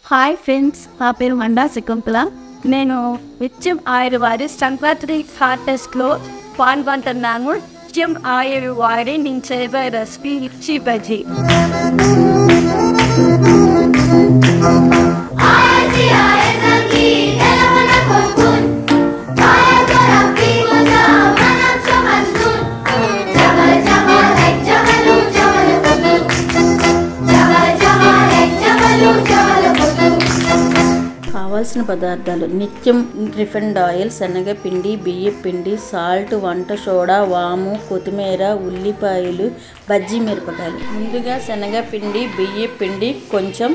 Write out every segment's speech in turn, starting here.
Hi friends, నా పేరు మండా శకుంతల. నేను నిత్యం ఆయుర్ వారి సంక్రాంతి హార్టెస్ట్లో పాల్గొంటున్నాను. నిత్యం ఆయుర్ వారి నేను చేసే రెసిపీ మిర్చి బజ్జీ. కావాల్సిన పదార్థాలు: నిత్యం రిఫైండ్ ఆయిల్, శనగపిండి, బియ్యపిండి, సాల్ట్, వంట సోడా, వాము, కొత్తిమీర, ఉల్లిపాయలు, బజ్జీ మిరపకాయలు. ముందుగా శనగపిండి, బియ్యపిండి, కొంచెం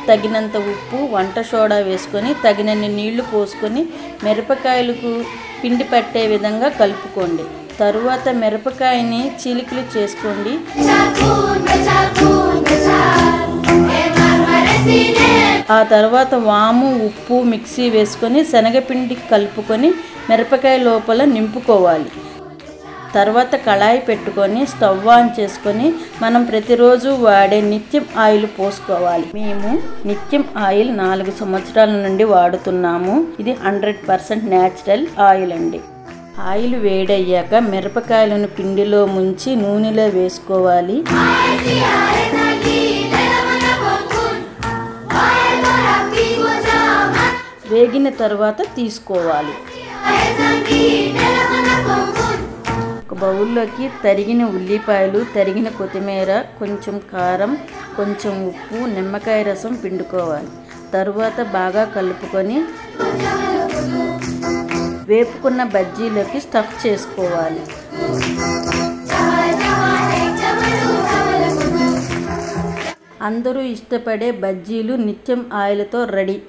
తగినంత ఉప్పు, వంట సోడా వేసుకొని తగినన్ని నీళ్లు పోసుకొని మిరపకాయలకు పిండి పట్టే విధంగా కలుపుకోండి. తరువాత మిరపకాయని చీలికలు చేసుకోండి. ఆ తర్వాత వాము, ఉప్పు మిక్సీ వేసుకొని శనగపిండి కలుపుకొని మిరపకాయ లోపల నింపుకోవాలి. తర్వాత కళాయి పెట్టుకొని స్టవ్ ఆన్ చేసుకొని మనం ప్రతిరోజు వాడే నిత్యం ఆయిల్ పోసుకోవాలి. మేము నిత్యం ఆయిల్ 4 సంవత్సరాల నుండి వాడుతున్నాము. ఇది 100% న్యాచురల్ ఆయిల్ అండి. ఆయిల్ వేడయ్యాక మిరపకాయలను పిండిలో ముంచి నూనెలో వేసుకోవాలి. వేగిన తర్వాత తీసుకోవాలి. ఒక బౌల్లోకి తరిగిన ఉల్లిపాయలు, తరిగిన కొత్తిమీర, కొంచెం కారం, కొంచెం ఉప్పు, నిమ్మకాయ రసం పిండుకోవాలి. తరువాత బాగా కలుపుకొని వేపుకున్న బజ్జీలోకి స్టఫ్ చేసుకోవాలి. అందరూ ఇష్టపడే బజ్జీలు నిత్యం ఆయిల్తో రెడీ.